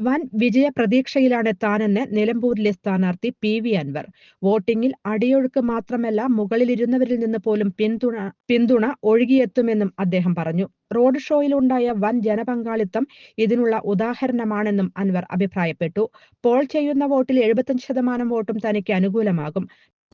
വൻ വിജയ പ്രതീക്ഷയിലാണ് താനെന്ന് നിലമ്പൂരിലെ സ്ഥാനാർത്ഥി PV അൻവർ. വോട്ടിംഗിൽ അടിയൊഴുക്ക് മാത്രമല്ല, മുകളിലിരുന്നവരിൽ നിന്ന് പോലും പിന്തുണ ഒഴുകിയെത്തുമെന്നും അദ്ദേഹം പറഞ്ഞു. റോഡ് ഷോയിലുണ്ടായ വൻ ജനപങ്കാളിത്തം ഇതിനുള്ള ഉദാഹരണമാണെന്നും അൻവർ അഭിപ്രായപ്പെട്ടു. പോൾ ചെയ്യുന്ന വോട്ടിൽ 75% വോട്ടും തനിക്ക് അനുകൂലമാകും.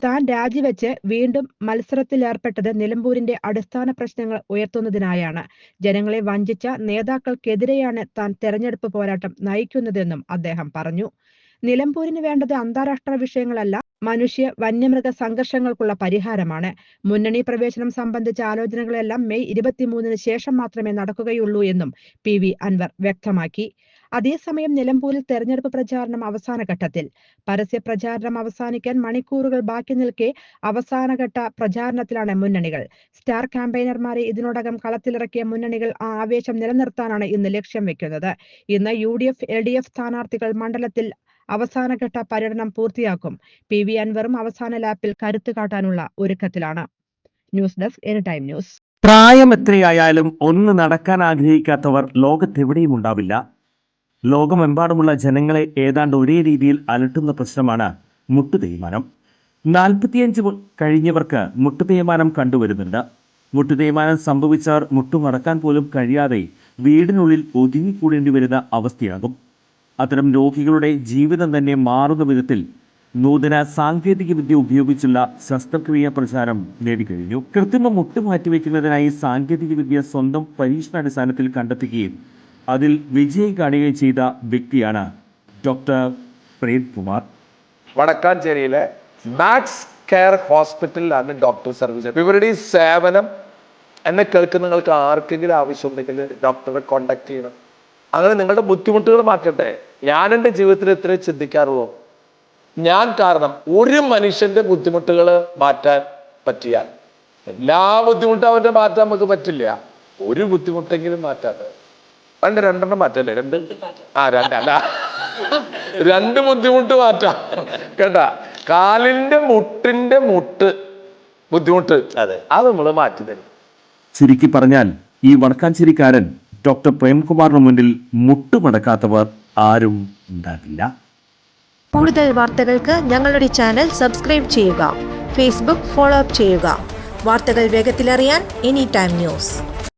താൻ രാജിവെച്ച് വീണ്ടും മത്സരത്തിലേർപ്പെട്ടത് നിലമ്പൂരിന്റെ അടിസ്ഥാന പ്രശ്നങ്ങൾ ഉയർത്തുന്നതിനായാണ്. ജനങ്ങളെ വഞ്ചിച്ച നേതാക്കൾക്കെതിരെയാണ് താൻ തെരഞ്ഞെടുപ്പ് പോരാട്ടം നയിക്കുന്നതെന്നും അദ്ദേഹം പറഞ്ഞു. നിലമ്പൂരിന് വേണ്ടത് അന്താരാഷ്ട്ര വിഷയങ്ങളല്ല, മനുഷ്യ വന്യമൃഗ സംഘർഷങ്ങൾക്കുള്ള പരിഹാരമാണ്. മുന്നണി പ്രവേശനം സംബന്ധിച്ച ആലോചനകളെല്ലാം മെയ് 23-ന് ശേഷം മാത്രമേ നടക്കുകയുള്ളൂ എന്നും PV അൻവർ വ്യക്തമാക്കി. അതേസമയം നിലമ്പൂരിൽ തെരഞ്ഞെടുപ്പ് പ്രചാരണം അവസാന ഘട്ടത്തിൽ. പരസ്യ പ്രചാരണം അവസാനിക്കാൻ മണിക്കൂറുകൾ ബാക്കി നിൽക്കെ അവസാനഘട്ട പ്രചാരണത്തിലാണ് മുന്നണികൾ. സ്റ്റാർ ക്യാമ്പയിനർമാരെ ഇതിനോടകം കളത്തിലിറക്കിയ മുന്നണികൾ ആ ആവേശം നിലനിർത്താനാണ് ഇന്ന് ലക്ഷ്യം വെക്കുന്നത്. ഇന്ന് UDF LDF സ്ഥാനാർത്ഥികൾ മണ്ഡലത്തിൽ അവസാനഘട്ട പര്യടനം പൂർത്തിയാക്കും. PV അൻവറും അവസാന ലാപ്പിൽ കരുത്ത് കാട്ടാനുള്ള ഒരുക്കത്തിലാണ്. News desk anytime news. പ്രായം എത്രയായാലും ഒന്ന് നടക്കാൻ ആഗ്രഹിക്കാത്തവർ ലോകത്തെവിടെയും ഉണ്ടാവില്ല. ലോകമെമ്പാടുമുള്ള ജനങ്ങളെ ഏതാണ്ട് ഒരേ രീതിയിൽ അലട്ടുന്ന പ്രശ്നമാണ് മുട്ടുതേയ്മാനം. 45 കഴിഞ്ഞവർക്ക് മുട്ടുതേയ്മാനം കണ്ടുവരുന്നുണ്ട്. മുട്ടുതേയ്മാനം സംഭവിച്ചവർ മുട്ടുമടക്കാൻ പോലും കഴിയാതെ വീടിനുള്ളിൽ ഒതുങ്ങിക്കൂടേണ്ടി വരുന്ന അവസ്ഥയാകും. അത്തരം രോഗികളുടെ ജീവിതം തന്നെ മാറുന്ന വിധത്തിൽ നൂതന സാങ്കേതിക വിദ്യ ഉപയോഗിച്ചുള്ള ശസ്ത്രക്രിയ പ്രചാരം നേടിക്കഴിഞ്ഞു. കൃത്രിമ മുട്ട് മാറ്റിവെക്കുന്നതിനായി സാങ്കേതിക വിദ്യ സ്വന്തം പരീക്ഷണാടിസ്ഥാനത്തിൽ കണ്ടെത്തുകയും അതിൽ വിജയം കാണുകയും ചെയ്ത വ്യക്തിയാണ് ഡോക്ടർ പ്രേംകുമാർ. വടക്കാഞ്ചേരിയിലെ മാക്സ് കെയർ ഹോസ്പിറ്റലിലാണ് ഡോക്ടർ സർവീസ്. ഇവരുടെ ഈ സേവനം എന്നെ കേൾക്കുന്ന നിങ്ങൾക്ക് ആർക്കെങ്കിലും ആവശ്യമുണ്ടെങ്കിൽ ഡോക്ടറെ കോണ്ടാക്ട് ചെയ്യണം. അങ്ങനെ നിങ്ങളുടെ ബുദ്ധിമുട്ടുകൾ മാറ്റട്ടെ. ഞാൻ എൻ്റെ ജീവിതത്തിൽ ഇത്രയും ചിന്തിക്കാറുള്ളൂ. ഞാൻ കാരണം ഒരു മനുഷ്യന്റെ ബുദ്ധിമുട്ടുകൾ മാറ്റാൻ പറ്റിയാൽ, എല്ലാ ബുദ്ധിമുട്ടും അവന്റെ മാറ്റാൻ നമുക്ക് പറ്റില്ല, ഒരു ബുദ്ധിമുട്ടെങ്കിലും മാറ്റാതെ രണ്ടെണ്ണം മാറ്റല്ലേ? രണ്ട് ബുദ്ധിമുട്ട് മാറ്റാം കേട്ടാ. കാലിന്റെ മുട്ടിന്റെ ബുദ്ധിമുട്ട് അത് നമ്മൾ മാറ്റി തരും. ചുരുക്കി പറഞ്ഞാൽ ഈ വടക്കാഞ്ചേരിക്കാരൻ ഡോക്ടർ പ്രേംകുമാറിന് മുന്നിൽ മുട്ടുമടക്കാത്തവർ ആരും ഉണ്ടാകില്ല. കൂടുതൽ വാർത്തകൾക്ക് ഞങ്ങളുടെ ചാനൽ സബ്സ്ക്രൈബ് ചെയ്യുക. ഫേസ്ബുക്ക് ഫോളോ അപ്പ് ചെയ്യുക. വാർത്തകൾ വേഗത്തിലറിയാൻ എനിടൈം ന്യൂസ്.